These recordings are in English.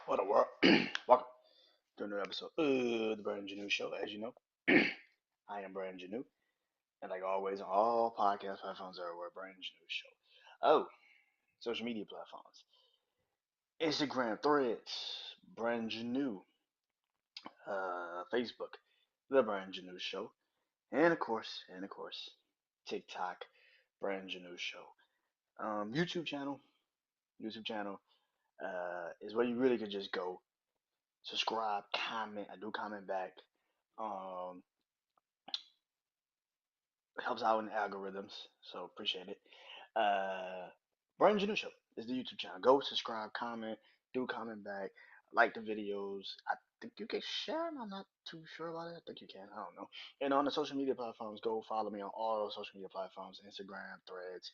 What a world. Welcome to another episode of the BrandonJaneauShow. As you know, I am Brandon Janeau, and like always, on all podcast platforms everywhere, BrandonJaneauShow. Oh, social media platforms: Instagram, Threads, Brandon Janeau, Facebook, the BrandonJaneauShow, and of course, TikTok, BrandonJaneauShow. YouTube channel, YouTube channel is where you really could just go subscribe, comment. I do comment back. Um, helps out in the algorithms, so appreciate it. Brandon Janeau Show is the YouTube channel. Go subscribe, comment, do comment back, like the videos. I think you can share them. I'm not too sure about it. I think you can. I don't know. And on the social media platforms, go follow me on all those social media platforms: Instagram, Threads,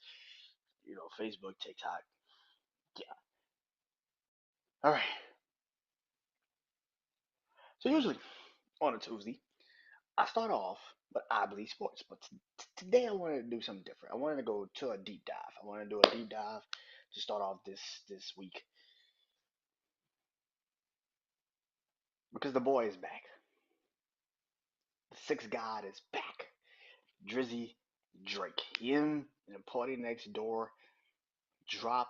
Facebook, TikTok. Yeah. All right. So usually on a Tuesday, I start off with I Believe Sports, but today I wanted to do something different. I wanted to go to a deep dive. I want to do a deep dive to start off this week because the boy is back. The sixth god is back. Drizzy Drake. Him and the Party Next Door drop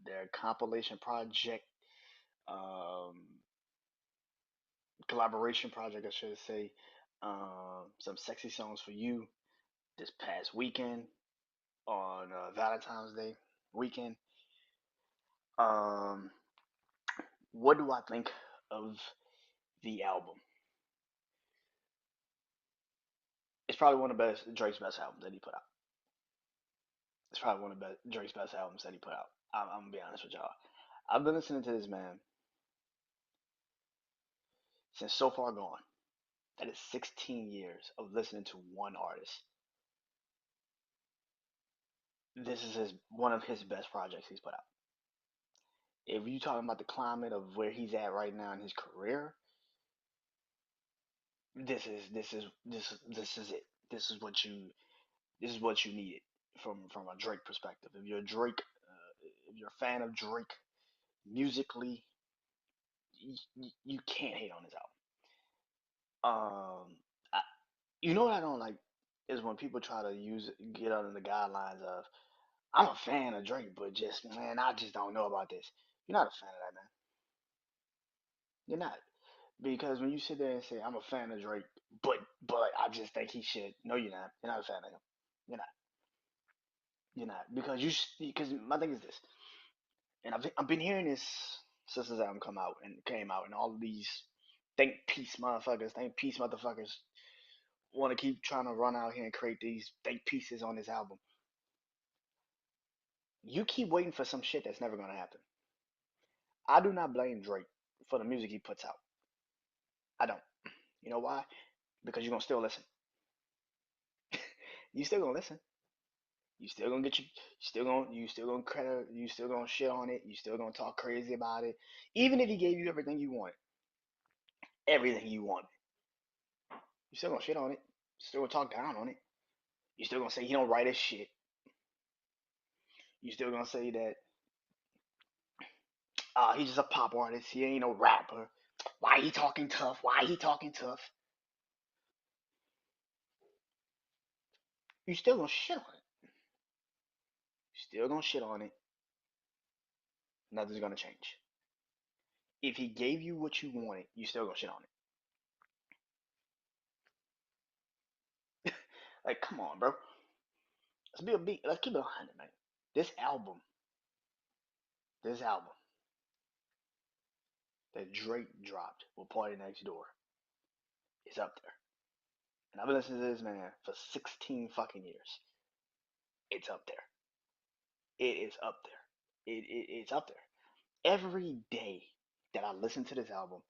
their compilation project, um, collaboration project, I should say. Some sexy songs for you this past weekend on Valentine's Day weekend. Um, what do I think of the album? It's probably one of the best Drake's best albums that he put out. It's probably one of Drake's best albums that he put out. I'm gonna be honest with y'all. I've been listening to this man since So Far Gone. That is 16 years of listening to one artist. This is his one of his best projects he's put out. If you talking about the climate of where he's at right now in his career, this is it. This is what you needed from a Drake perspective. If you're a Drake, if you're a fan of Drake musically, you can't hate on his album. I, you know what I don't like is when people try to get under the guidelines of I'm a fan of Drake, but just man, I just don't know about this. You're not a fan of that man. You're not because when you sit there and say I'm a fan of Drake, but I just think he should. No, you're not. You're not a fan of him. You're not. You're not because because my thing is this, and I've been hearing this since this album came out, and all of these think peace motherfuckers want to keep trying to run out here and create these think pieces on this album. You keep waiting for some shit that's never gonna happen. I do not blame Drake for the music he puts out. I don't. You know why? Because you're gonna still listen. You still gonna listen. You still gonna get you still gonna credit, you still gonna shit on it. You still gonna talk crazy about it. Even if he gave you everything you wanted, you still gonna shit on it. You still gonna talk down on it. You still gonna say he don't write his shit. You still gonna say that he's just a pop artist. He ain't no rapper. Why he talking tough? Why he talking tough? You still gonna shit on it. You still gonna shit on it. Nothing's gonna change. If he gave you what you wanted, you still gonna shit on it. Like, come on, bro. Let's keep it 100, man. This album, this album that Drake dropped with Party Next Door is up there. And I've been listening to this man for 16 fucking years. It's up there. It is up there. It's up there. Every day that I listen to this album,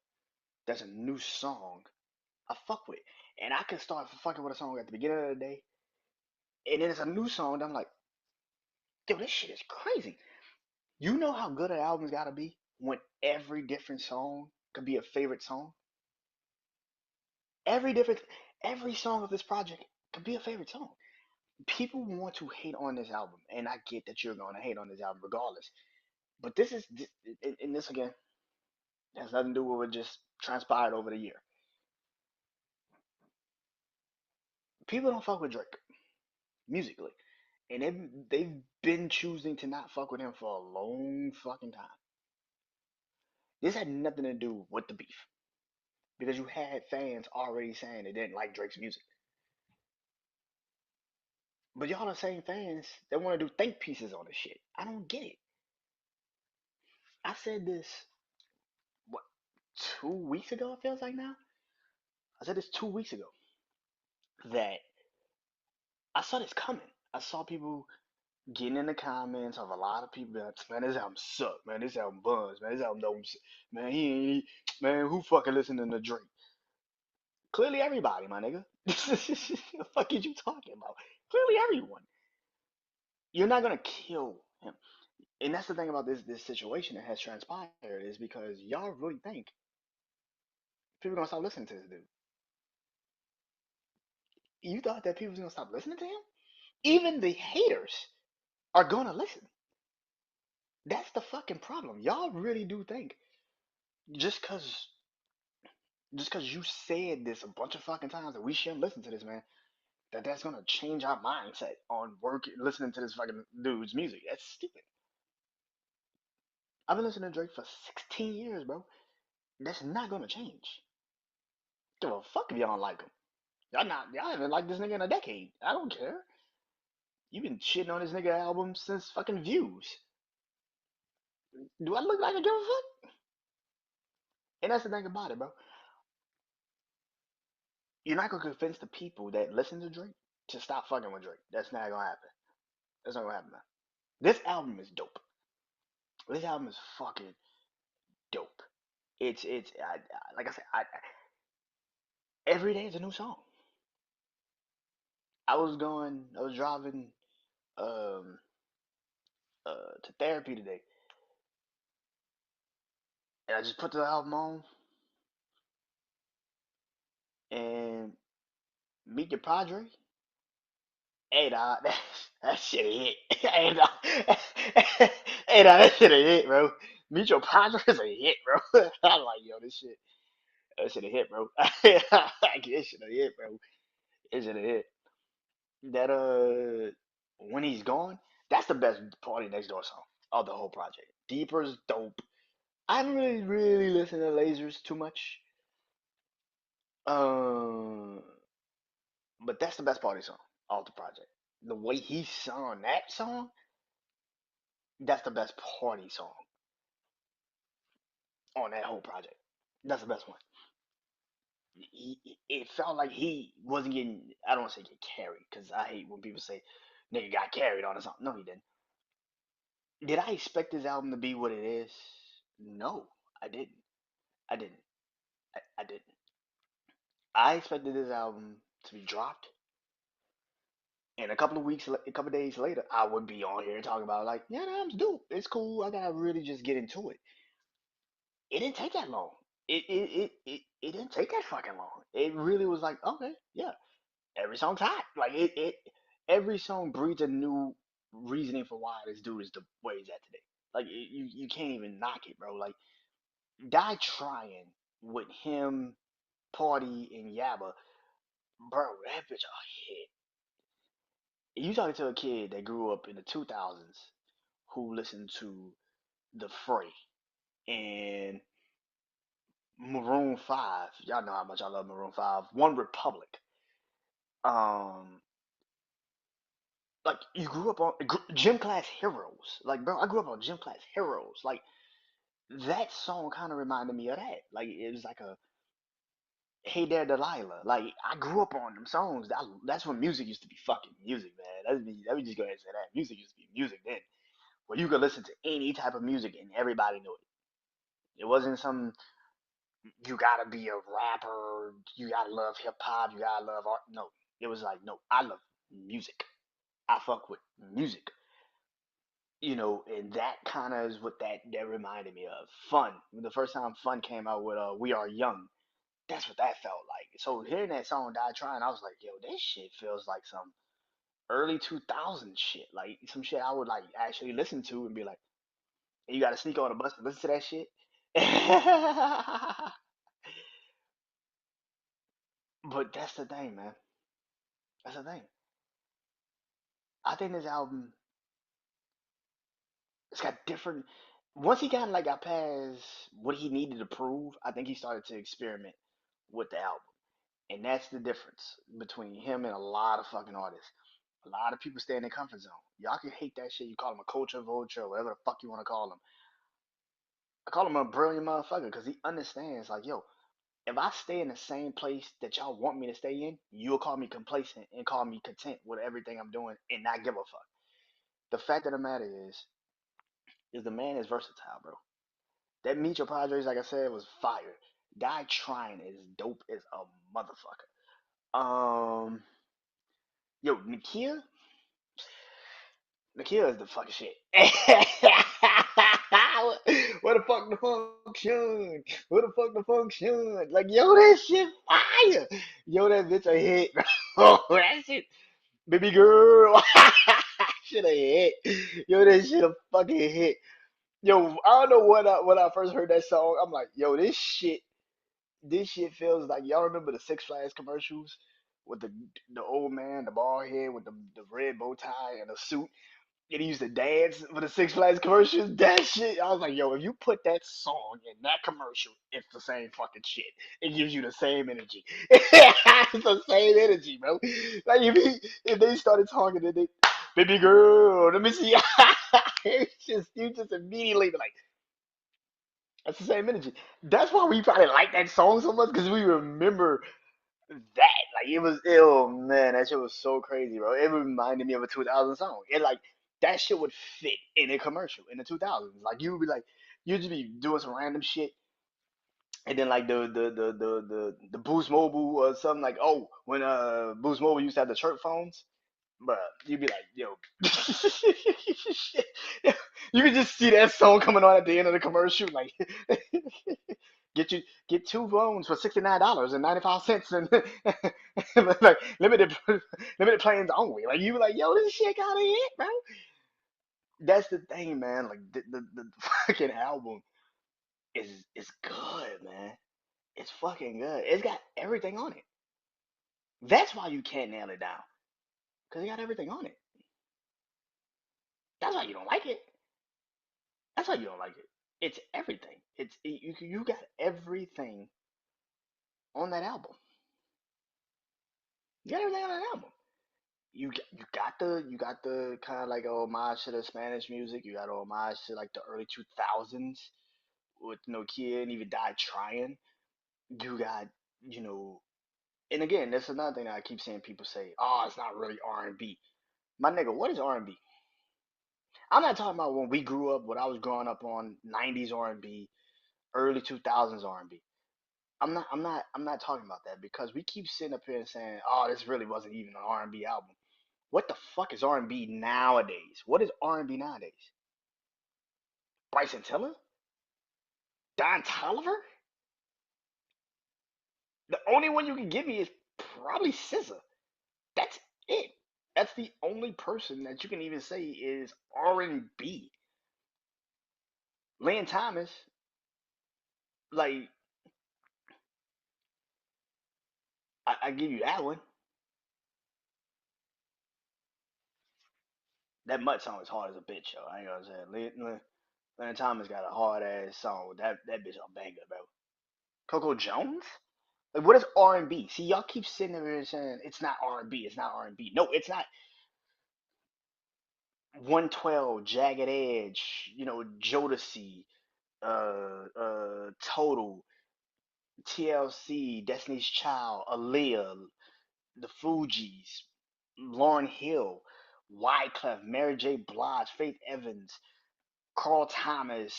there's a new song I fuck with. And I can start fucking with a song at the beginning of the day, and then it's a new song that I'm like, yo, this shit is crazy. You know how good an album's gotta be when every different song could be a favorite song? Every different every song of this project could be a favorite song. People want to hate on this album, and I get that you're gonna hate on this album regardless. But this is and this again. It has nothing to do with what just transpired over the year. People don't fuck with Drake musically, and they've been choosing to not fuck with him for a long fucking time. This had nothing to do with the beef because you had fans already saying they didn't like Drake's music. But y'all the same fans that want to do think pieces on this shit. I don't get it. I said this what 2 weeks ago. It feels like now. I said this 2 weeks ago that I saw this coming. I saw people getting in the comments of a lot of people like, man, this album suck, man, this album buns, man, this album don't, man, he ain't, man, who fucking listening to Drake? Clearly everybody, my nigga. The fuck is you talking about? Clearly everyone. You're not gonna kill him. And that's the thing about this situation that has transpired is because y'all really think people are gonna stop listening to this dude. You thought that people was gonna stop listening to him? Even the haters are gonna listen. That's the fucking problem. Y'all really do think just cause just cause you said this a bunch of fucking times that we shouldn't listen to this man, that's gonna change our mindset on work listening to this fucking dude's music. That's stupid. I've been listening to Drake for 16 years, bro. That's not gonna change. Give a fuck if y'all don't like him. Y'all haven't liked this nigga in a decade. I don't care. You've been shitting on this nigga album since fucking Views. Do I look like I give a fuck? And that's the thing about it, bro. You're not gonna convince the people that listen to Drake to stop fucking with Drake. That's not gonna happen. That's not gonna happen, man. This album is dope. This album is fucking dope. Like I said, every day is a new song. I was driving um to therapy today, and I just put the album on and Meet Your Padre. Hey, dog, that shit hit. Hey, dog, hey, dog, that shit a hit, bro. Meet Your Padre is a hit, bro. I'm like, yo, that shit a hit, bro. This shit a hit, bro. This shit a hit. That when he's gone, that's the best Party Next Door song of the whole project. Deeper's dope. I don't really listen to Lasers too much. Um, but that's the best party song of the project. The way he sung that song, that's the best party song on that whole project. That's the best one. It felt like he wasn't getting. I don't want to say get carried because I hate when people say nigga got carried on or something. No, he didn't. Did I expect this album to be what it is? No, I didn't. I didn't. I didn't. I expected this album to be dropped, and a couple days later, I would be on here talking about like, yeah, the album's dope. It's cool. I gotta really just get into it. It didn't take that long. It didn't take that fucking long. It really was like, okay, yeah, every song's hot. Like every song breeds a new reasoning for why this dude is the way he's at today. Like you can't even knock it, bro. Like Die Trying with him, Party, and Yabba, bro, that bitch a hit. You talking to a kid that grew up in the 2000s who listened to The Fray and Maroon 5. Y'all know how much I love Maroon 5. One Republic. Um, like you grew up on Gym Class Heroes. Like, bro, I grew up on Gym Class Heroes. Like that song kind of reminded me of that. Like it was like a Hey There Delilah. Like I grew up on them songs. That's when music used to be fucking music, man. Let me just go ahead and say that. Music used to be music then. Where you could listen to any type of music and everybody knew it. It wasn't some you gotta be a rapper, you gotta love hip hop, you gotta love art. No, it was like no, I love music. I fuck with music, and that kind of is what that reminded me of. Fun. The first time Fun came out with "We Are Young," that's what that felt like. So hearing that song "Die Trying," I was like, yo, this shit feels like some early 2000s shit, like some shit I would like actually listen to and be like, you gotta sneak on a bus to listen to that shit. But that's the thing, man. That's the thing. I think this album, it's got different. Once he kind of like got past what he needed to prove, I think he started to experiment with the album, and that's the difference between him and a lot of fucking artists. A lot of people stay in their comfort zone. Y'all can hate that shit. You call him a culture vulture, whatever the fuck you want to call him. I call him a brilliant motherfucker because he understands, like, yo, if I stay in the same place that y'all want me to stay in, you'll call me complacent and call me content with everything I'm doing and not give a fuck. The fact of the matter is the man is versatile, bro. That Meet Your Padres, like I said, was fire. Die Trying is dope as a motherfucker. Yo, Nakia is the fucking shit. What the fuck the function? What the fuck the function? Like, yo, that shit fire. Yo, that bitch a hit. Oh, that shit. Baby girl. Shit a hit. Yo, that shit a fucking hit. Yo, I don't know when I first heard that song. I'm like, yo, this shit feels like y'all remember the Six Flags commercials with the old man, the bald head with the red bow tie and a suit, and he used to dance for the Six Flags commercials. That shit, I was like, yo, if you put that song in that commercial, it's the same fucking shit. It gives you the same energy. It's the same energy, bro. Like if they started talking, then they, baby girl, let me see. It's just you just immediately be like, that's the same energy. That's why we probably like that song so much because we remember that. Like it was, oh man, that shit was so crazy, bro. It reminded me of a 2000 song. It like that shit would fit in a commercial in the 2000s. Like you would be like, you'd just be doing some random shit, and then like the Boost Mobile or something like, oh, when Boost Mobile used to have the chirp phones. But you'd be like, yo, you could just see that song coming on at the end of the commercial, like, get two phones for $69.95 and like limited plans only. Like you were like, yo, this shit got a hit, bro. That's the thing, man. Like the fucking album is good, man. It's fucking good. It's got everything on it. That's why you can't nail it down, because it got everything on it. That's why you don't like it. That's why you don't like it. It's everything. You got everything on that album. You got everything on that album. You got the kind of like a homage to the Spanish music. You got a homage to like the early 2000s with Nokia and even Die Trying. You got you know, and again, that's another thing that I keep seeing people say. Oh, it's not really R&B. My nigga, what is R&B? I'm not talking about when we grew up, when I was growing up on 90s R&B, early 2000s R&B. I'm not talking about that because we keep sitting up here and saying, "Oh, this really wasn't even an R&B album." What the fuck is R&B nowadays? What is R&B nowadays? Bryson Tiller? Don Tolliver? The only one you can give me is probably SZA. That's it. That's the only person that you can even say is R&B. Lynn Thomas, like I give you that one. That Mutt song is hard as a bitch, yo. I ain't gonna say Lynn Thomas got a hard ass song. That bitch a banger, bro. Coco Jones? Like, what is R&B? See, y'all keep sitting there and saying it's not R&B. It's not R&B. No, it's not. 112, Jagged Edge, Jodeci, Total, TLC, Destiny's Child, Aaliyah, the Fugees, Lauryn Hill, Wyclef, Mary J. Blige, Faith Evans, Carl Thomas,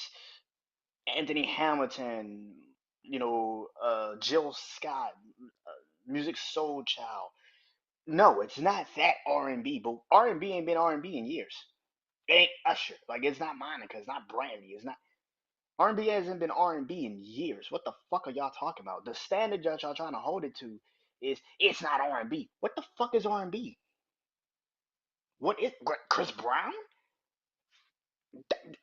Anthony Hamilton, Jill Scott, Music Soul Child. No, it's not that R&B, but R&B ain't been R&B in years. It ain't Usher. Like, it's not Monica. It's not Brandy. It's not. R&B hasn't been R&B in years. What the fuck are y'all talking about? The standard that y'all trying to hold it to is it's not R&B. What the fuck is R&B? What is Chris Brown?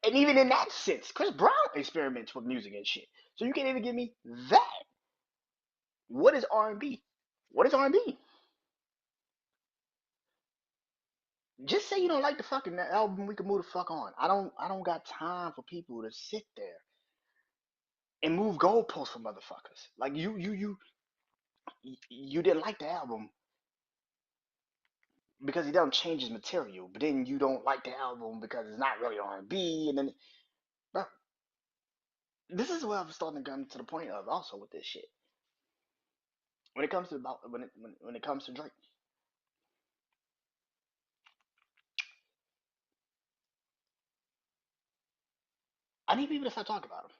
And even in that sense, Chris Brown experiments with music and shit. So you can't even give me that. What is R&B? What is R&B? Just say you don't like the fucking album. We can move the fuck on. I don't got time for people to sit there and move goalposts for motherfuckers. Like you didn't like the album because he doesn't change his material, but then you don't like the album because it's not really R&B, and then bro, this is where I'm starting to come to the point of also with this shit. When it comes to about when it comes to Drake, I need people to stop talking about him.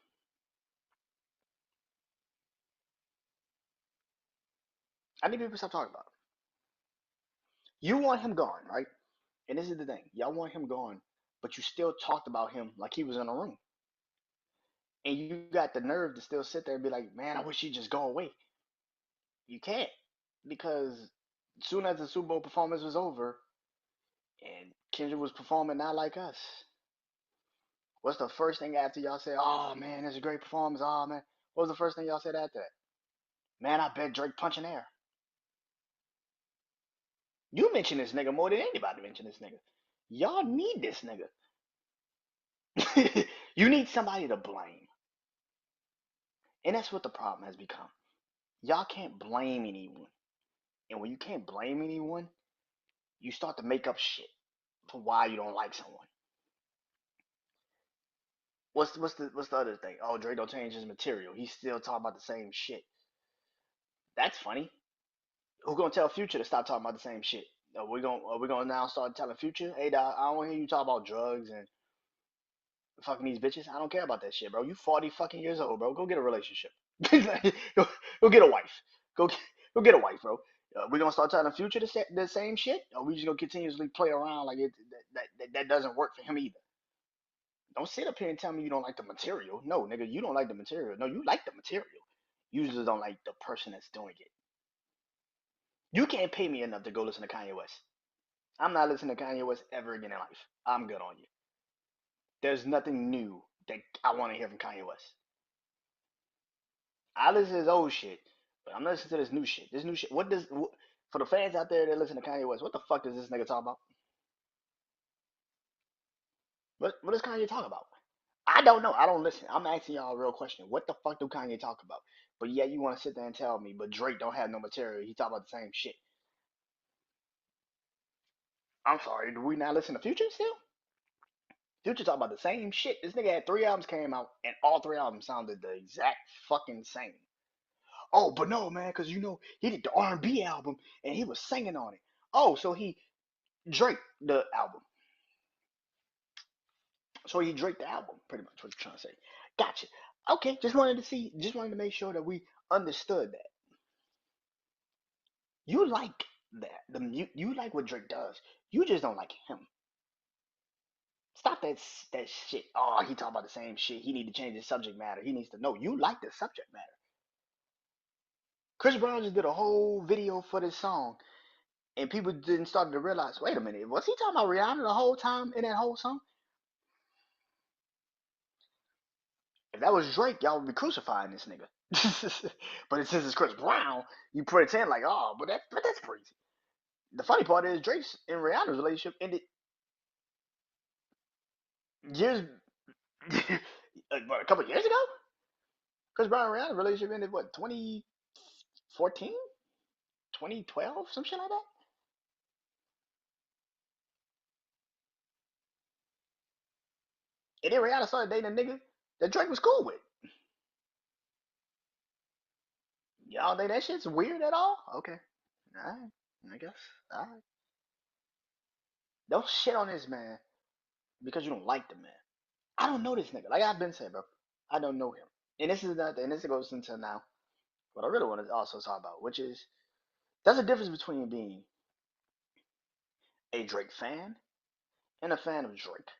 I need people to stop talking about him. You want him gone, right? And this is the thing, y'all want him gone, but you still talked about him like he was in a room, and you got the nerve to still sit there and be like, man, I wish he'd just go away. You can't, because soon as the Super Bowl performance was over and Kendrick was performing not like us, what's the first thing after y'all said, oh man, it's a great performance, oh man? What was the first thing y'all said after that? Man, I bet Drake punching air. You mention this nigga more than anybody mention this nigga. Y'all need this nigga. You need somebody to blame. And that's what the problem has become. Y'all can't blame anyone. And when you can't blame anyone, you start to make up shit for why you don't like someone. What's the other thing? Oh, Drake don't change his material. He's still talking about the same shit. That's funny. Who gonna tell Future to stop talking about the same shit? Are we gonna now start telling Future, hey dog, I don't want to hear you talk about drugs and fucking these bitches. I don't care about that shit, bro. You 40 fucking years old, bro. Go get a relationship. go get a wife. Go go get a wife, bro. We gonna start telling Future the same shit, or we just gonna continuously play around like that doesn't work for him either? Don't sit up here and tell me you don't like the material. No, nigga, you don't like the material. No, you like the material. You just don't like the person that's doing it. You can't pay me enough to go listen to Kanye West. I'm not listening to Kanye West ever again in life. I'm good on you. There's nothing new that I want to hear from Kanye West. I listen to his old shit, but I'm listening to this new shit. This new shit. For the fans out there that listen to Kanye West, what the fuck does this nigga talk about? What does Kanye talk about? I don't know. I don't listen. I'm asking y'all a real question. What the fuck do Kanye talk about? But yeah, you want to sit there and tell me, but Drake don't have no material. He talk about the same shit. I'm sorry. Do we not listen to Future still? Future talk about the same shit. This nigga had 3 albums came out, and all 3 albums sounded the exact fucking same. Oh, but no, man, because he did the R&B album and he was singing on it. Oh, so he Drake the album. So he Drake the album, pretty much what you're trying to say. Gotcha. Okay, just wanted to make sure that we understood that. You like that. You like what Drake does. You just don't like him. Stop that shit. Oh, he talking about the same shit. He need to change his subject matter. He needs to know. You like the subject matter. Chris Brown just did a whole video for this song, and people didn't start to realize. Wait a minute, was he talking about Rihanna the whole time in that whole song? If that was Drake, y'all would be crucifying this nigga. But since it's Chris Brown, you pretend like, oh, but that's crazy. The funny part is Drake's and Rihanna's relationship ended years, what, a couple years ago. Chris Brown and Rihanna's relationship ended what 2014, 2012, some shit like that. And then Rihanna started dating a nigga that Drake was cool with. Y'all think that shit's weird at all? Okay, all right, I guess. All right, don't shit on this man because you don't like the man. I don't know this nigga. Like I've been saying, bro, I don't know him. And this is not, and this goes into now what I really want to also talk about, which is there's a difference between being a Drake fan and a fan of Drake.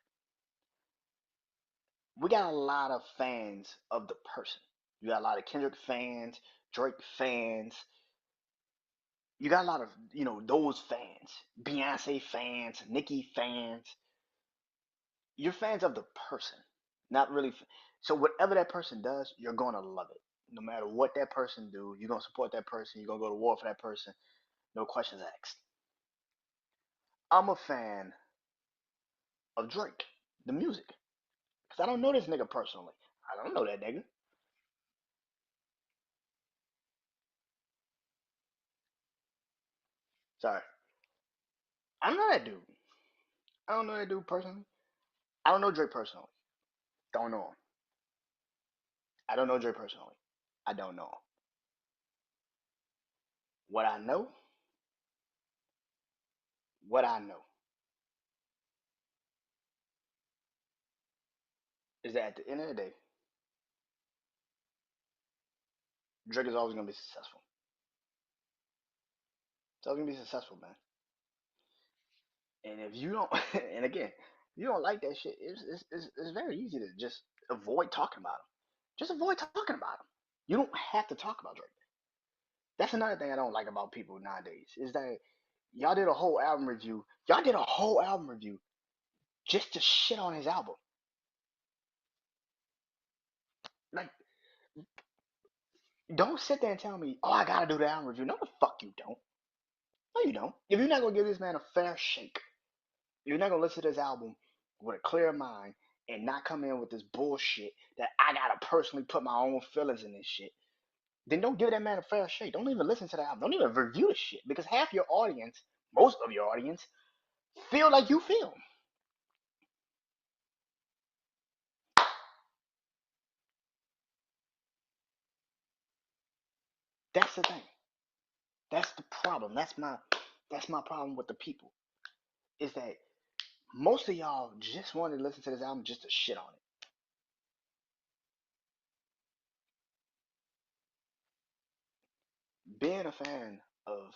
We got a lot of fans of the person. You got a lot of Kendrick fans, Drake fans. You got a lot of, those fans. Beyonce fans, Nicki fans. You're fans of the person, not really. So whatever that person does, you're gonna love it. No matter what that person do, you're gonna support that person. You're gonna go to war for that person. No questions asked. I'm a fan of Drake, the music, because I don't know this nigga personally. I don't know that nigga. Sorry, I don't know that dude. I don't know that dude personally. I don't know Drake personally. Don't know him. I don't know Drake personally. I don't know him. What I know, what I know, is that at the end of the day, Drake is always gonna be successful. It's always gonna be successful, man. And if you don't, and again, if you don't like that shit, it's very easy to just avoid talking about him. Just avoid talking about him. You don't have to talk about Drake. That's another thing I don't like about people nowadays is that y'all did a whole album review. Y'all did a whole album review just to shit on his album. Like, don't sit there and tell me, oh, I gotta do the album review. No, the fuck you don't. No, you don't. If you're not gonna give this man a fair shake, you're not gonna listen to this album with a clear mind and not come in with this bullshit that I gotta personally put my own feelings in this shit. Then don't give that man a fair shake. Don't even listen to the album. Don't even review the shit because half your audience, most of your audience, feel like you feel. That's the thing. That's the problem. That's my problem with the people. Is that most of y'all just wanted to listen to this album just to shit on it. Being a fan of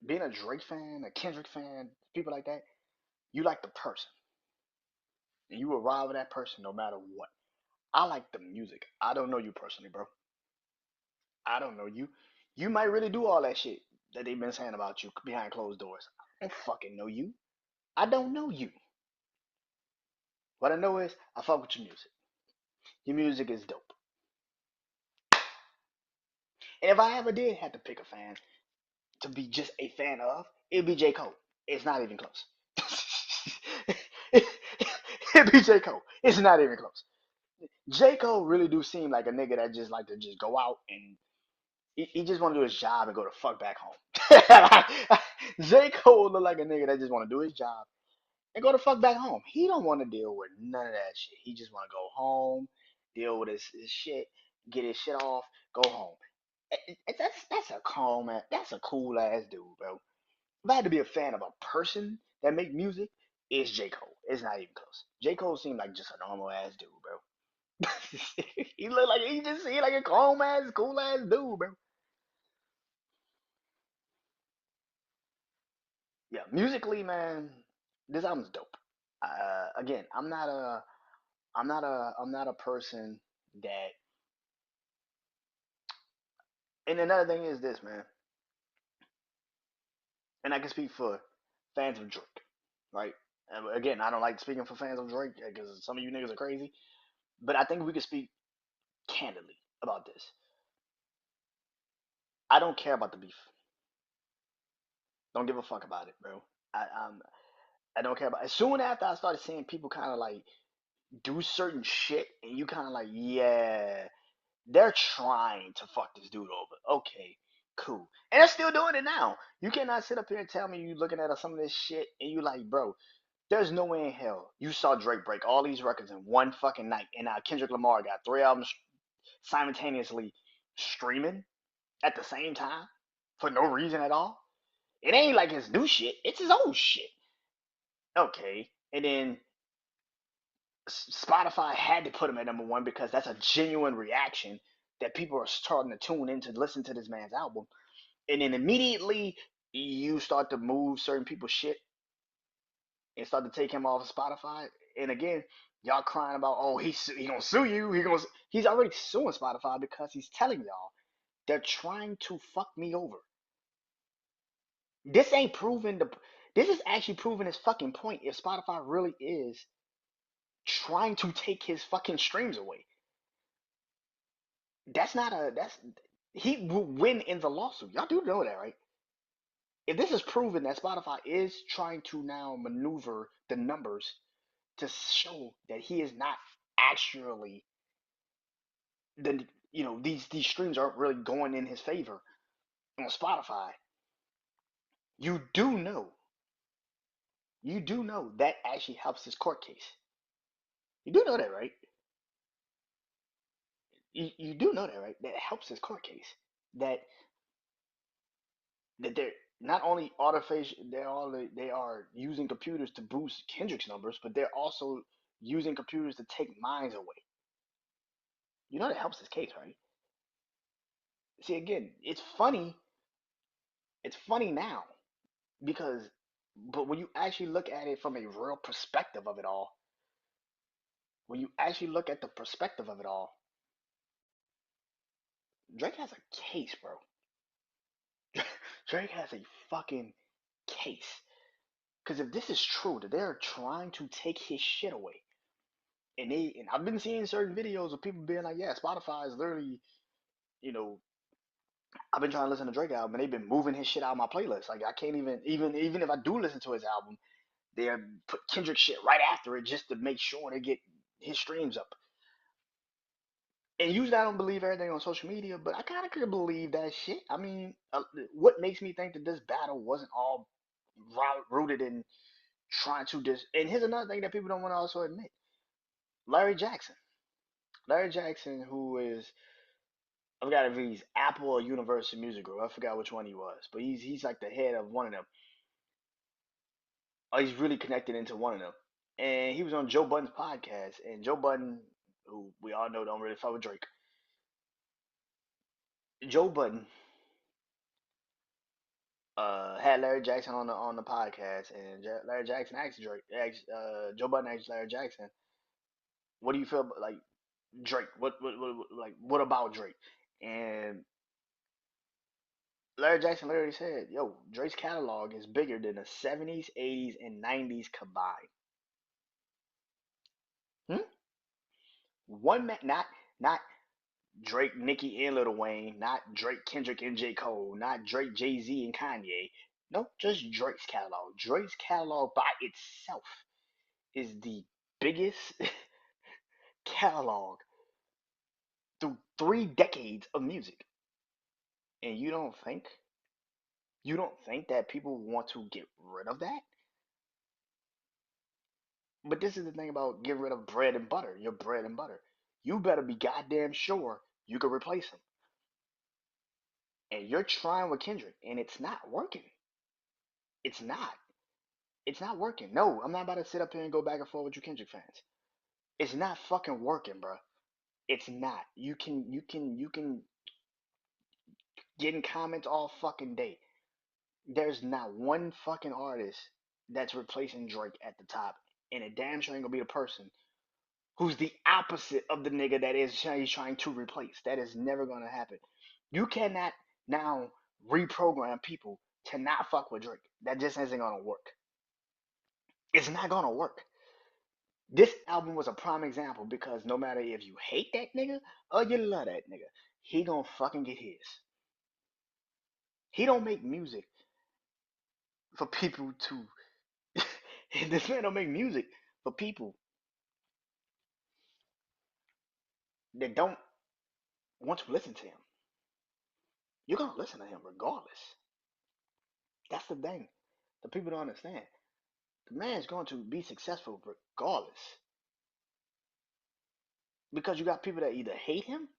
being a Drake fan, a Kendrick fan, people like that, you like the person. And you will ride with that person no matter what. I like the music. I don't know you personally, bro. I don't know you. You might really do all that shit that they've been saying about you behind closed doors. I don't fucking know you. I don't know you. What I know is I fuck with your music. Your music is dope. And if I ever did have to pick a fan to be just a fan of, it'd be J. Cole. It's not even close. It'd be J. Cole. It's not even close. J. Cole really do seem like a nigga that just like to just go out and he just want to do his job and go the fuck back home. J. Cole look like a nigga that just want to do his job and go the fuck back home. He don't want to deal with none of that shit. He just want to go home, deal with his shit, get his shit off, go home. That's a calm ass, that's a cool ass dude, bro. If I had to be a fan of a person that make music, it's J. Cole. It's not even close. J. Cole seemed like just a normal ass dude, bro. He look like he just seemed like a calm ass, cool ass dude, bro. Yeah, musically, man, this album's dope. Again, I'm not a person that. And another thing is this, man, and I can speak for fans of Drake, right? Again, I don't like speaking for fans of Drake because some of you niggas are crazy, but I think we can speak candidly about this. I don't care about the beef. Don't give a fuck about it, bro. I don't care about. As soon after I started seeing people kind of like do certain shit, and you kind of like, yeah, they're trying to fuck this dude over. Okay, cool. And they're still doing it now. You cannot sit up here and tell me you looking at some of this shit and you like, bro, there's no way in hell you saw Drake break all these records in one fucking night, and now Kendrick Lamar got 3 albums simultaneously streaming at the same time for no reason at all. It ain't like his new shit; it's his old shit. Okay, and then Spotify had to put him at number 1 because that's a genuine reaction that people are starting to tune in to listen to this man's album. And then immediately you start to move certain people's shit and start to take him off of Spotify. And again, y'all crying about, oh, he gonna sue you. He's already suing Spotify because he's telling y'all they're trying to fuck me over. This ain't proven the This is actually proving his fucking point. If Spotify really is trying to take his fucking streams away, that's he will win in the lawsuit. Y'all do know that, right? If this is proven that Spotify is trying to now maneuver the numbers to show that he is not actually the these streams aren't really going in his favor on Spotify, you do know that actually helps his court case. You do know that, right? You do know that, right? That helps his court case. That they're not only artificial, they are using computers to boost Kendrick's numbers, but they're also using computers to take mines away. You know that helps his case, right? See, again, it's funny now because, but when you actually look at it from a real perspective of it all, when you actually look at the perspective of it all, Drake has a case, bro. Drake has a fucking case. Because if this is true, that they're trying to take his shit away, and I've been seeing certain videos of people being like, yeah, Spotify is literally, you know, I've been trying to listen to Drake album, and they've been moving his shit out of my playlist. Like I can't even if I do listen to his album, they put Kendrick shit right after it just to make sure they get his streams up. And usually I don't believe everything on social media, but I kind of could believe that shit. I mean, what makes me think that this battle wasn't all rooted in trying to dis? And here's another thing that people don't want to also admit: Larry Jackson. Larry Jackson, who is, I forgot if he's Apple or Universal Music Group. I forgot which one he was, but he's like the head of one of them. Or he's really connected into one of them. And he was on Joe Budden's podcast, and Joe Budden, who we all know don't really fuck with Drake. Joe Budden had Larry Jackson on the podcast, and Larry Jackson Joe Budden asked Larry Jackson, "What do you feel about, like, Drake? What about Drake?" And Larry Jackson literally said, "Yo, Drake's catalog is bigger than the '70s, '80s, and '90s combined." Hmm? One man, not Drake, Nicki, and Lil Wayne, not Drake, Kendrick, and J. Cole, not Drake, Jay Z, and Kanye. No, just Drake's catalog. Drake's catalog by itself is the biggest catalog through 3 decades of music. And you don't think that people want to get rid of that? But this is the thing about getting rid of bread and butter. Your bread and butter. You better be goddamn sure you can replace him. And you're trying with Kendrick, and it's not working. It's not. It's not working. No, I'm not about to sit up here and go back and forth with you Kendrick fans. It's not fucking working, bro. It's not. You can get in comments all fucking day. There's not one fucking artist that's replacing Drake at the top, and it damn sure ain't gonna be the person who's the opposite of the nigga that is he's trying to replace. That is never gonna happen. You cannot now reprogram people to not fuck with Drake. That just isn't gonna work. It's not gonna work. This album was a prime example because no matter if you hate that nigga or you love that nigga, he gonna fucking get his. He don't make music for people to. This man don't make music for people that don't want to listen to him. You're gonna listen to him regardless. That's the thing that people don't understand. The man's going to be successful regardless because you got people that either hate him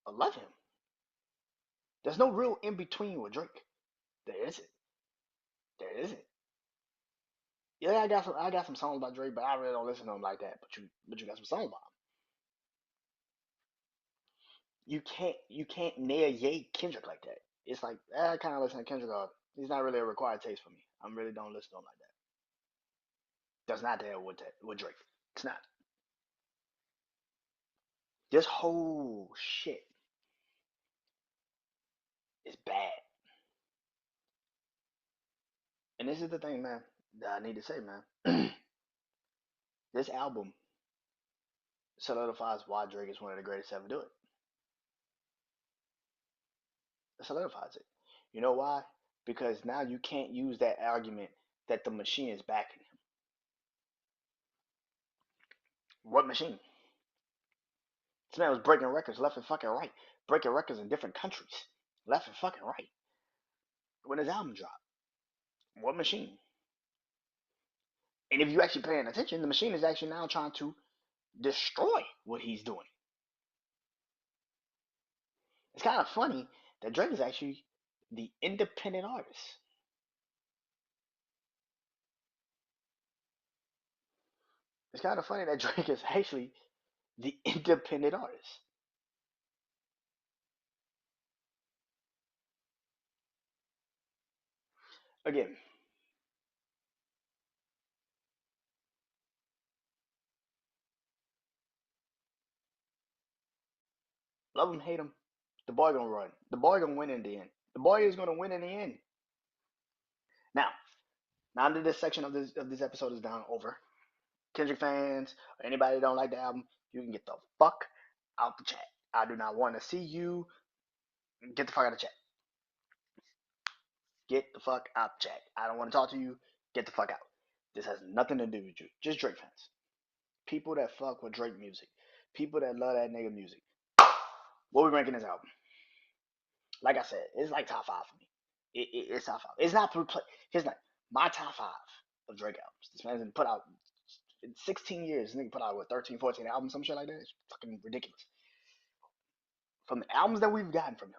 or love him. There's no real in between with Drake. There isn't. There isn't. Yeah, I got some songs by Drake, but I really don't listen to him like that. But you got some songs by him. You can't nail Ye Kendrick like that. It's like I kind of listen to Kendrick. He's not really a required taste for me. I really don't listen to him like that. That's not there with Drake. It's not. This whole shit is bad. And this is the thing, man, that I need to say, man. This album solidifies why Drake is one of the greatest to ever do it. It solidifies it. You know why? Because now you can't use that argument that the machine is backing him. What machine? This man was breaking records left and fucking right. Breaking records in different countries. Left and fucking right. When his album dropped. What machine? And if you actually paying attention, the machine is actually now trying to destroy what he's doing. It's kind of funny that Drake is actually the independent artist. It's kind of funny that Drake is actually the independent artist. Again, love him, hate him, the boy gonna run. The boy gonna win in the end. The boy is gonna win in the end. Now, now that this section of this episode is down over, Kendrick fans or anybody that don't like the album, you can get the fuck out the chat. I do not want to see you. Get the fuck out of the chat. Get the fuck out the chat. I don't want to talk to you. Get the fuck out. This has nothing to do with you. Just Drake fans. People that fuck with Drake music. People that love that nigga music. What we ranking this album? Like I said, it's like top five for me. It's top five. It's not Here's not my top five of Drake albums. This man's been put out in 16 years. This nigga put out what 13, 14 albums, some shit like that. It's fucking ridiculous. From the albums that we've gotten from him,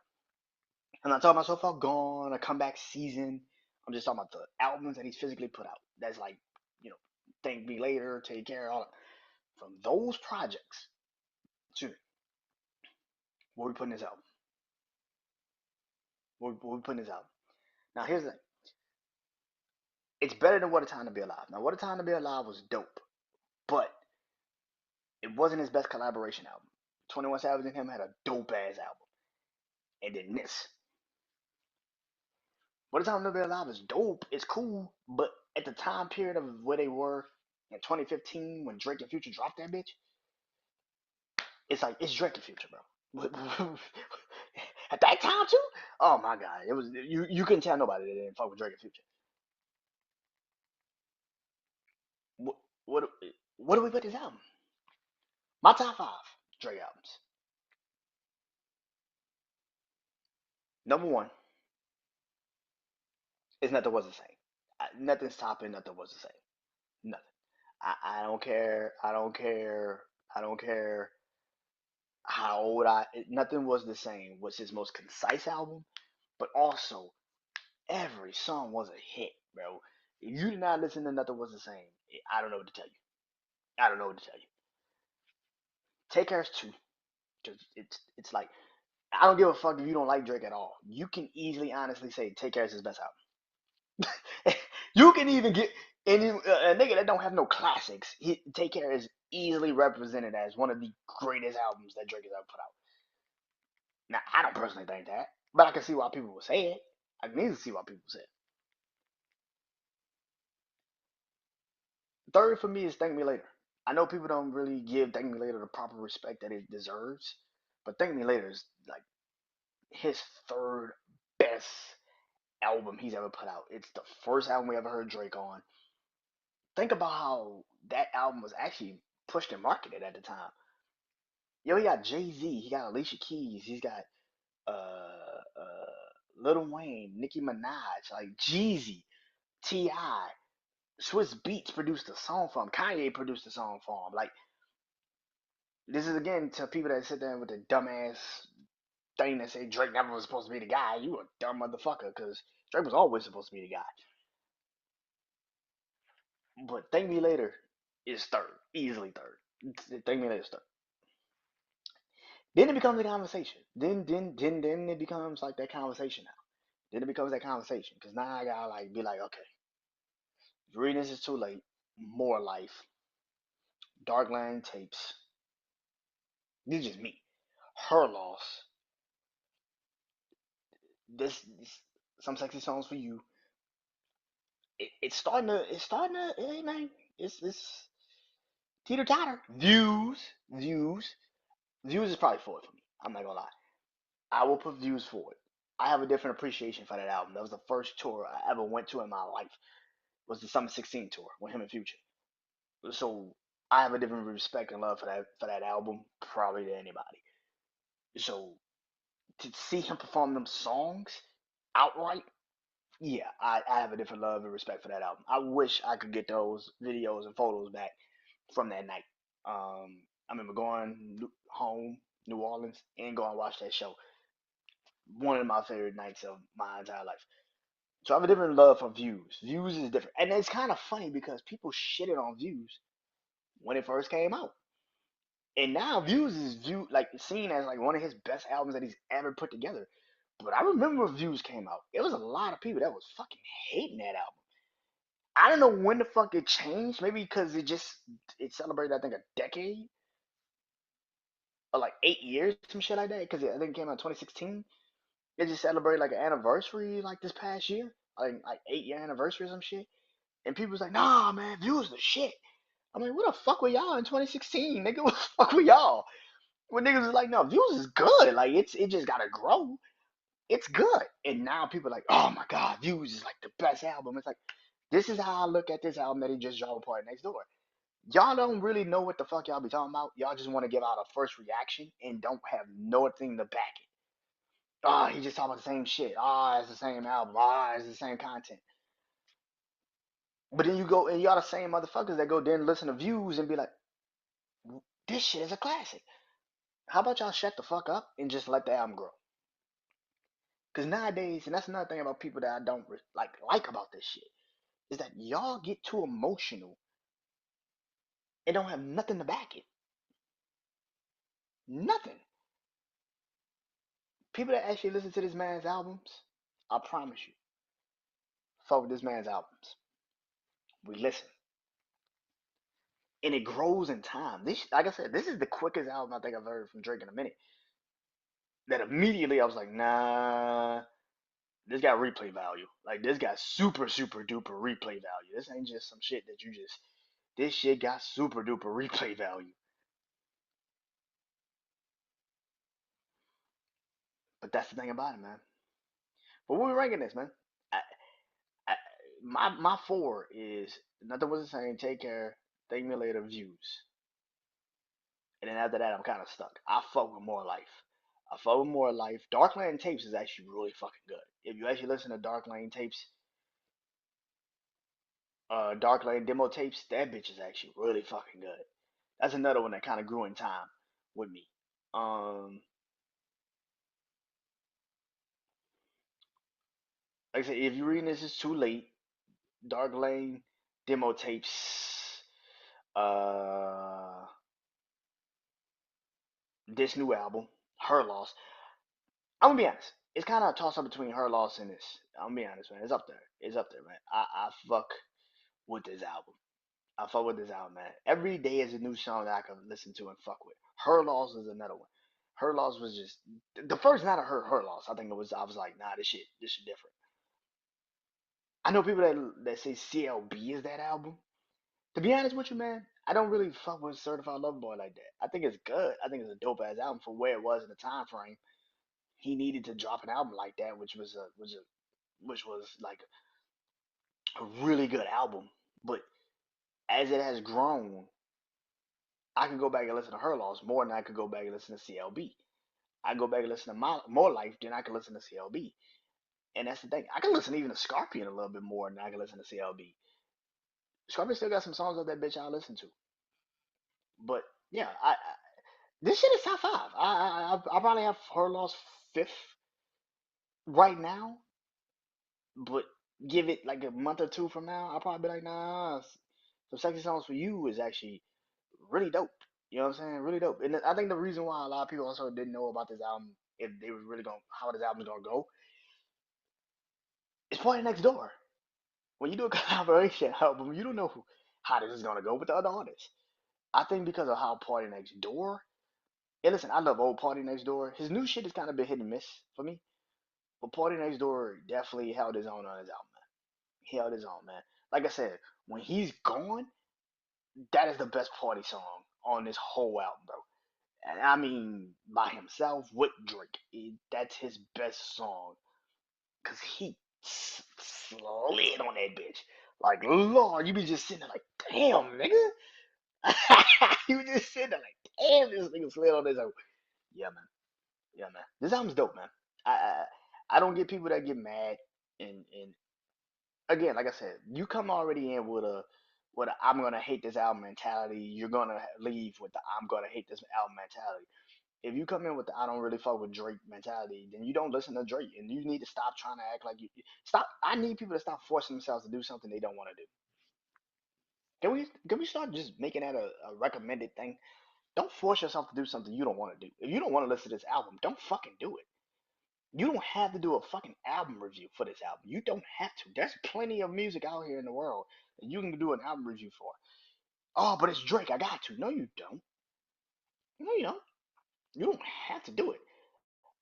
I'm not talking about So Far Gone, a comeback season. I'm just talking about the albums that he's physically put out. That's like, you know, Thank Me Later, Take Care, all that. From those projects, excuse me, what we put in this album? What we put in this album? Now here's the thing. It's better than What a Time to Be Alive. Now What a Time to Be Alive was dope, but it wasn't his best collaboration album. 21 Savage and him had a dope ass album. And then this. What a Time to Be Alive is dope, it's cool, but at the time period of where they were in 2015 when Drake and Future dropped that bitch, it's like it's Drake and Future, bro. At that time too? Oh my god, it was you couldn't tell nobody that didn't fuck with Drake and Future. What what what do we put this album? My top five Drake albums. Number one is Nothing Was the Same. Nothing's topping Nothing Was the Same. Nothing. I don't care. I don't care. I don't care how old Nothing Was the Same was his most concise album, but also every song was a hit, bro. If you did not listen to Nothing Was the Same, I don't know what to tell you. I don't know what to tell you. Take Care's two, because it's like I don't give a fuck if you don't like Drake at all. You can easily, honestly say Take Care is his best album. You can even get any a nigga that don't have no classics. Take Care is easily represented as one of the greatest albums that Drake has ever put out. Now, I don't personally think that, but I can see why people would say it. I can easily see why people say it. Third for me is Thank Me Later. I know people don't really give Thank Me Later the proper respect that it deserves, but Thank Me Later is like his third best album he's ever put out. It's the first album we ever heard Drake on. Think about how that album was actually pushed and marketed at the time. Yo, he got Jay Z, he got Alicia Keys, he's got Lil Wayne, Nicki Minaj, like Jeezy, T.I., Swiss Beats produced a song for him. Kanye produced a song for him. Like, this is again to people that sit there with the dumbass thing that say Drake never was supposed to be the guy. You a dumb motherfucker, because Drake was always supposed to be the guy. But Thank Me Later is third, easily third. Thank Me Later is third. Then it becomes a conversation. Then it becomes like that conversation now. Then it becomes that conversation because now I gotta like be like, okay, reading this is too late. More life, Darkland tapes. This is just me. Her loss. This some sexy songs for you. Hey man, it's teeter totter. Views, views is probably forward for me. I'm not gonna lie. I will put views forward. I have a different appreciation for that album. That was the first tour I ever went to in my life. Was the Summer 16 tour with him and Future. So I have a different respect and love for that album probably than anybody. So to see him perform them songs outright, yeah, I have a different love and respect for that album. I wish I could get those videos and photos back from that night. I remember going home, New Orleans, and going to watch that show. One of my favorite nights of my entire life. So I have a different love for Views. Views is different, and it's kind of funny because people shitted on Views when it first came out, and now Views is viewed like seen as like one of his best albums that he's ever put together. But I remember when Views came out, it was a lot of people that was fucking hating that album. I don't know when the fuck it changed. Maybe because it celebrated I think a decade or like 8 years, some shit like that. Because I think it came out in 2016. It just celebrated like an anniversary like this past year, like 8 year anniversary or some shit. And people was like, nah, man, Views the shit. I'm like, what the fuck were y'all in 2016, nigga? What the fuck were y'all? When niggas was like, no, Views is good. Like it just gotta grow. It's good. And now people are like, oh my god, Views is like the best album. It's like this is how I look at this album that he just dropped Party Next Door. Y'all don't really know what the fuck y'all be talking about. Y'all just want to give out a first reaction and don't have nothing to back it. Ah, he just talking about the same shit. Ah, it's the same album. Ah, it's the same content. But then you go and y'all the same motherfuckers that go then listen to Views and be like, this shit is a classic. How about y'all shut the fuck up and just let the album grow? Because nowadays, and that's another thing about people that I don't like about this shit, is that y'all get too emotional and don't have nothing to back it. Nothing. People that actually listen to this man's albums, I promise you, fuck with this man's albums. We listen. And it grows in time. This, like I said, this is the quickest album I think I've heard from Drake in a minute. That immediately I was like, nah, this got replay value. Like this got super super duper replay value. This ain't just some shit that you just. This shit got super duper replay value. But that's the thing about it, man. But what we ranking this, man? I, I, my four is Nothing Was the Same, Take Care, Thank Me Later, Views, and then after that I'm kind of stuck. I fuck with More Life. I fuck with More Life. Darkland Tapes is actually really fucking good. If you actually listen to Darkland Tapes, Darkland demo tapes, that bitch is actually really fucking good. That's another one that kind of grew in time with me. Um, like I said, if you're reading this, it's too late. Dark Lane demo tapes. Uh, this new album, Her Loss. I'm gonna be honest. It's kind of a toss up between Her Loss and this. I'm gonna be honest, man. It's up there. It's up there, man. I fuck with this album. I fuck with this album, man. Every day is a new song that I can listen to and fuck with. Her Loss is another one. Her Loss was just the first night I heard Her Loss. I think it was I was like, nah, this shit different. I know people that say CLB is that album. To be honest with you, man, I don't really fuck with Certified Lover Boy like that. I think it's good. I think it's a dope ass album for where it was in the time frame. He needed to drop an album like that, which was like a really good album. But as it has grown, I can go back and listen to Her Loss more than I could go back and listen to CLB. I go back and listen to More Life than I can listen to CLB. And that's the thing. I can listen even to Scorpion a little bit more than I can listen to CLB. Scorpion still got some songs of that bitch I listen to. But yeah, this shit is top five. I probably have Her Loss fifth right now, but give it like a month or two from now, I'll probably be like, nah, some sexy songs for you is actually really dope. You know what I'm saying? Really dope. And I think the reason why a lot of people also didn't know about this album, if they was really going how this album's gonna go, is Party Next Door. When you do a collaboration album, you don't know how this is gonna go with the other artists. I think because of how Party Next Door. Yeah, listen, I love old Party Next Door. His new shit has kind of been hit and miss for me, but Party Next Door definitely held his own on his album. He held his own, man. Like I said, when he's gone, that is the best party song on this whole album, bro. And I mean, by himself with Drake, that's his best song because he slid on that bitch. Like, Lord, you be just sitting there like, damn, nigga. You be just sitting there like, damn, this nigga slid on this album. Yeah, man. Yeah, man. This album's dope, man. I I don't get people that get mad and again, like I said, you come already in with a I'm gonna hate this album mentality. You're gonna leave with the I'm gonna hate this album mentality. If you come in with the I don't really fuck with Drake mentality, then you don't listen to Drake, and you need to stop trying to act like you stop. I need people to stop forcing themselves to do something they don't want to do. Can we start just making that a recommended thing? Don't force yourself to do something you don't want to do. If you don't want to listen to this album, don't fucking do it. You don't have to do a fucking album review for this album. You don't have to. There's plenty of music out here in the world that you can do an album review for. Oh, but it's Drake. I got to. No, you don't. No, you don't. You don't have to do it.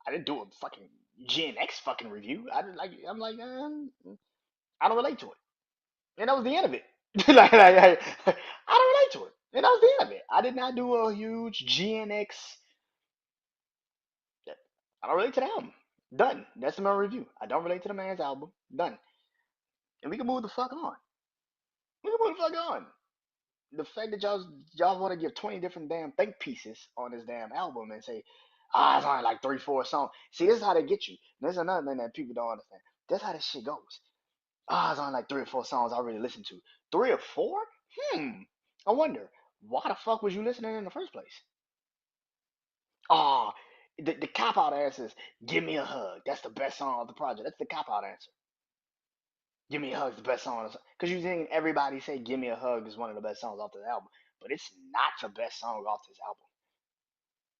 I didn't do a fucking Gen X fucking review. I didn't like. I'm like, I don't relate to it, and that was the end of it. I don't relate to it, and that was the end of it. I did not do a huge Gen X. I don't relate to the album. Done. That's my review. I don't relate to the man's album. Done. And we can move the fuck on. We can move the fuck on. The fact that y'all want to give 20 different damn think pieces on this damn album and say, it's only like 3, 4 songs. See, this is how they get you. There's another thing that people don't understand. That's how this shit goes. It's only like 3 or 4 songs I really listen to. 3 or 4? Hmm. I wonder, why the fuck was you listening in the first place? Ah, the cop out answer is "Give Me a Hug." That's the best song of the project. That's the cop out answer. "Give Me a Hug" is the best song because you think everybody say "Give Me a Hug" is one of the best songs off the album, but it's not the best song off this album.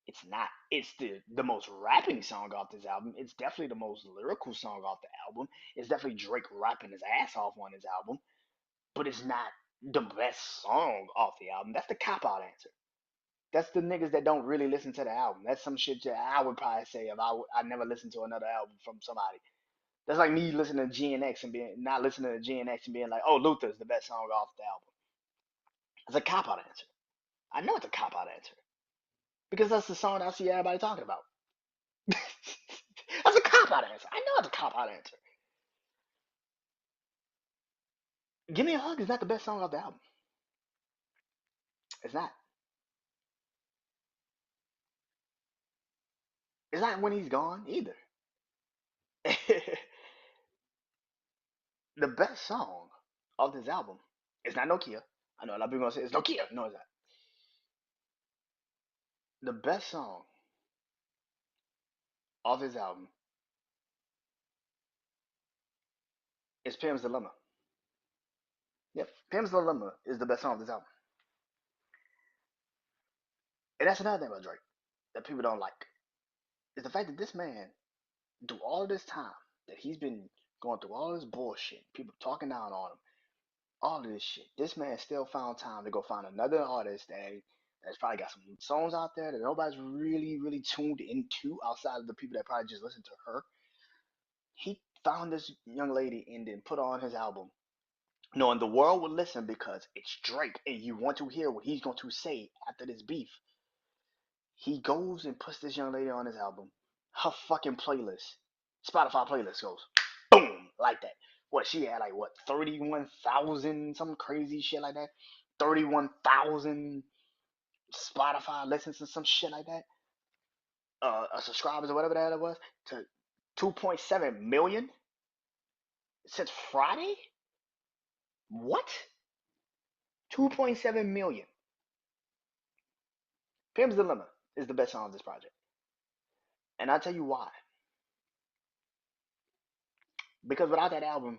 It's not. It's the most rapping song off this album. It's definitely the most lyrical song off the album. It's definitely Drake rapping his ass off on his album, but it's not the best song off the album. That's the cop out answer. That's the niggas that don't really listen to the album. That's some shit that I would probably say if I never listened to another album from somebody. That's like me listening to GNX and being not listening to GNX and being like, "Oh, Luther's the best song off the album." It's a cop out answer. I know it's a cop out answer because that's the song I see everybody talking about. That's a cop out answer. I know it's a cop out answer. "Give Me a Hug" is not the best song off the album. It's not. It's not when he's gone either. The best song of this album is not Nokia. I know a lot of people gonna say it's Nokia. No, it's not. The best song of his album is Pim's Dilemma. Yep, Pim's Dilemma is the best song of this album. And that's another thing about Drake that people don't like is the fact that this man, through all this time that he's been going through all this bullshit, people talking down on him, all of this shit, this man still found time to go find another artist that's probably got some songs out there that nobody's really tuned into outside of the people that probably just listen to her. He found this young lady and then put on his album knowing the world will listen because it's Drake and you want to hear what he's going to say after this beef. He goes and puts this young lady on his album. Her fucking playlist, Spotify playlist goes boom like that. What she had like what 31,000 some crazy shit like that. 31,000 Spotify listens and some shit like that. Subscribers or whatever that it was to 2.7 million since Friday. What? 2.7 million. Pim's Dilemma is the best song of this project. And I'll tell you why. Because without that album,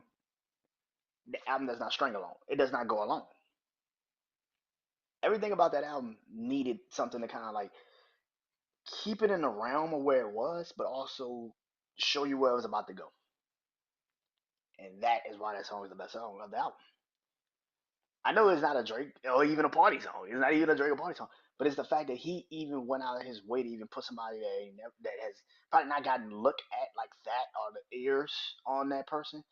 the album does not string alone. It does not go alone. Everything about that album needed something to kind of like keep it in the realm of where it was, but also show you where it was about to go. And that is why that song is the best song of the album. I know it's not a Drake or even a party song. It's not even a Drake or party song. But it's the fact that he even went out of his way to even put somebody that has probably not gotten looked at like that or the ears on that person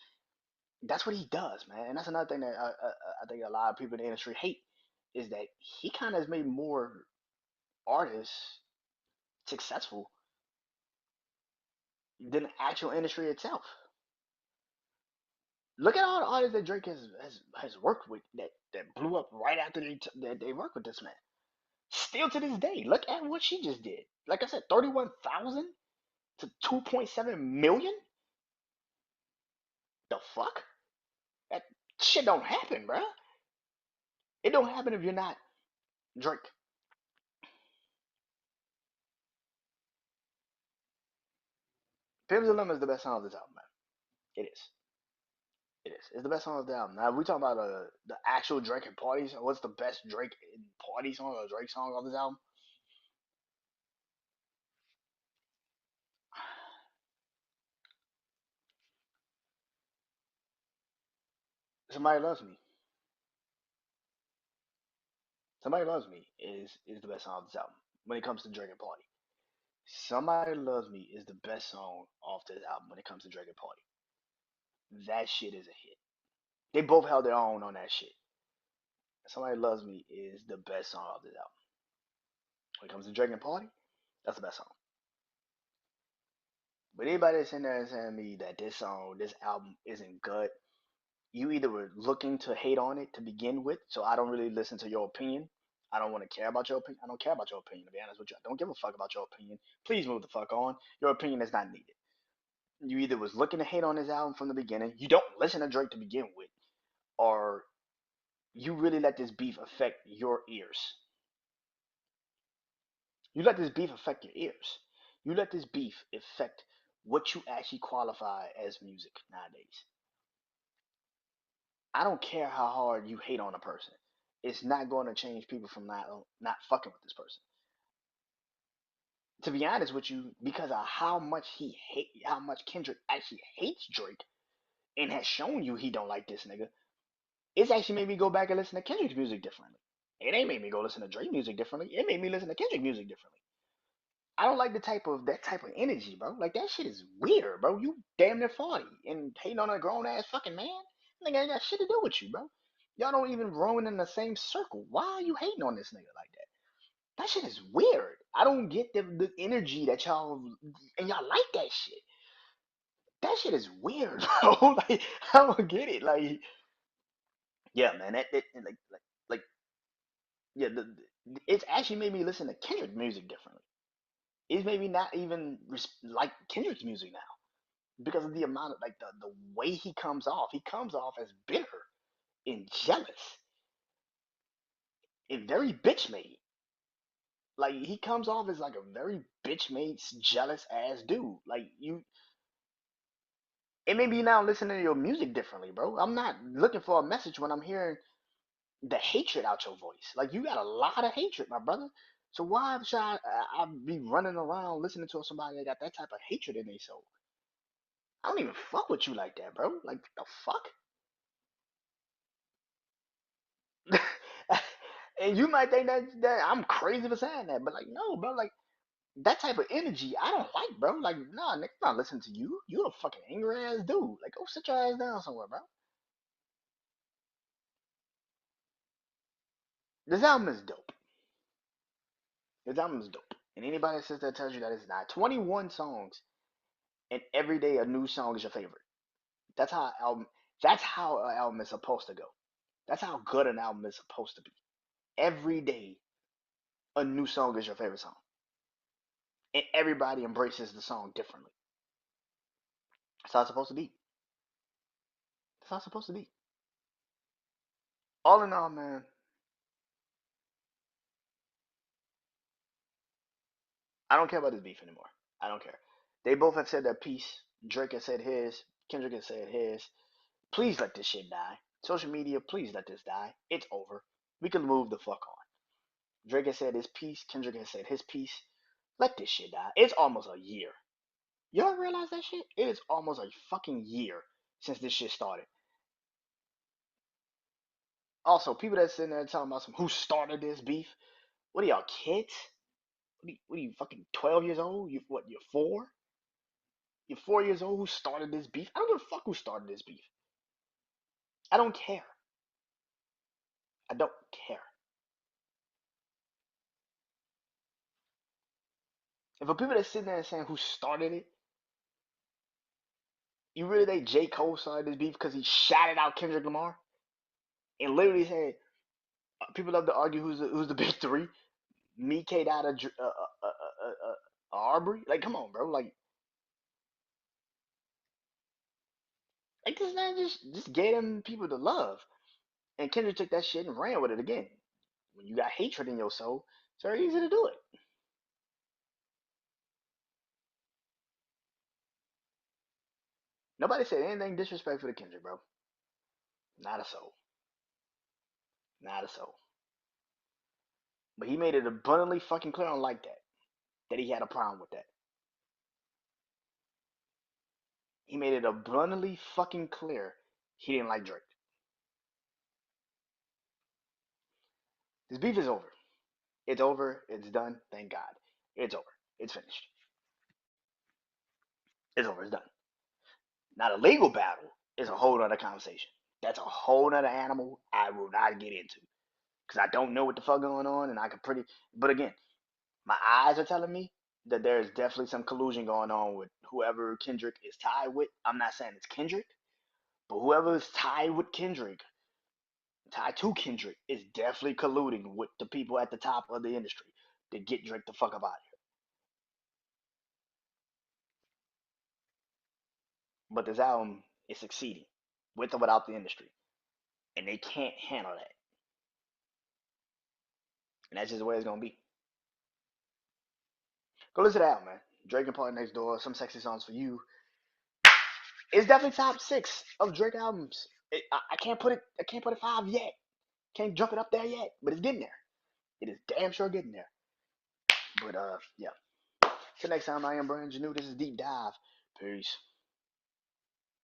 That's what he does, man. And that's another thing that I think a lot of people in the industry hate is that he kind of has made more artists successful than the actual industry itself. Look at all the artists that Drake has worked with that blew up right after that they worked with this man. Still to this day, look at what she just did. Like I said, 31,000 to 2.7 million. The fuck? That shit don't happen, bruh. It don't happen if you're not Drake. Pimps and Lemon is the best song of this album, man. It is. It is. It's the best song of the album. Now, if we talking about the actual Drake and parties, what's the best Drake and party song or Drake song of this album? Somebody Loves Me. Somebody Loves Me is the best song of this album when it comes to Drake and party. Somebody Loves Me is the best song off this album when it comes to Drake and party. That shit is a hit. They both held their own on that shit. Somebody Loves Me is the best song off this album. When it comes to Drake and party, that's the best song. But anybody that's in there and saying to me that this album isn't good, you either were looking to hate on it to begin with, so I don't really listen to your opinion. I don't want to care about your opinion. I don't care about your opinion, to be honest with you. I don't give a fuck about your opinion. Please move the fuck on. Your opinion is not needed. You either was looking to hate on this album from the beginning, you don't listen to Drake to begin with, or you really let this beef affect your ears. You let this beef affect your ears. You let this beef affect what you actually qualify as music nowadays. I don't care how hard you hate on a person. It's not going to change people from not fucking with this person. To be honest with you, because of how much Kendrick actually hates Drake and has shown you he don't like this nigga, it's actually made me go back and listen to Kendrick's music differently. It ain't made me go listen to Drake music differently. It made me listen to Kendrick music differently. I don't like that type of energy, bro. Like that shit is weird, bro. You damn near 40 and hating on a grown ass fucking man. Nigga ain't got shit to do with you, bro. Y'all don't even roam in the same circle. Why are you hating on this nigga like that? That shit is weird. I don't get the energy that y'all and y'all like that shit. That shit is weird, bro. Like I don't get it. Like yeah, man. Like yeah. It's actually made me listen to Kendrick music differently. It's made me not even like Kendrick's music now because of the amount of like the way he comes off. He comes off as bitter and jealous and very bitch made. Like he comes off as like a very bitch made, jealous ass dude. Like you, it made me now listen to your music differently, bro. I'm not looking for a message when I'm hearing the hatred out your voice. Like you got a lot of hatred, my brother. So why should I be running around listening to somebody that got that type of hatred in their soul? I don't even fuck with you like that, bro. Like the fuck? And you might think that I'm crazy for saying that, but like no, bro. Like that type of energy, I don't like, bro. Like nah, nigga, I'm not listening to you. You a fucking angry ass dude. Like go sit your ass down somewhere, bro. This album is dope. This album is dope. And anybody that says that tells you that it's not. 21 songs, and every day a new song is your favorite. That's how an album. That's how an album is supposed to go. That's how good an album is supposed to be. Every day a new song is your favorite song, and everybody embraces the song differently. That's how it's supposed to be. That's how it's supposed to be. All in all, man, I don't care about this beef anymore. I don't care. They both have said their piece. Drake has said his. Kendrick has said his. Please let this shit die. Social media, please let this die. It's over. We can move the fuck on. Drake has said his piece. Kendrick has said his piece. Let this shit die. It's almost a year. Y'all realize that shit? It is almost a fucking year since this shit started. Also, people that sitting there talking about some who started this beef. What are y'all kids? What are you fucking 12 years old? You what? You're four? You're 4 years old. Who started this beef? I don't give a fuck who started this beef. I don't care. I don't care. And for people that sitting there and saying who started it, you really think J. Cole started this beef because he shouted out Kendrick Lamar and literally said people love to argue who's the big three. Me, K. Dot, Arbery. Like, come on, bro. Like this man just gave them people the love, and Kendrick took that shit and ran with it again. When you got hatred in your soul, it's very easy to do it. Nobody said anything disrespectful to Kendrick, bro. Not a soul. Not a soul. But he made it abundantly fucking clear on like that he had a problem with that. He made it abundantly fucking clear he didn't like Drake. This beef is over. It's over. It's done. Thank God. It's over. It's finished. It's over. It's done. Now the legal battle is a whole other conversation. That's a whole other animal I will not get into because I don't know what the fuck going on, and I could pretty. But again, my eyes are telling me that there is definitely some collusion going on with whoever Kendrick is tied with. I'm not saying it's Kendrick, but whoever is tied with Kendrick, tied to Kendrick, is definitely colluding with the people at the top of the industry to get Drake the fuck up out of here. But this album is succeeding with or without the industry, and they can't handle that. And that's just the way it's gonna be. Go listen to that, man. Drake and Party Next Door, Some Sexy Songs for You. It's definitely top six of Drake albums. I can't put it. I can't put it five yet. Can't jump it up there yet, but it's getting there. It is damn sure getting there. But yeah. Till next time, I am Brandon Janeau. This is Deep Dive. Peace.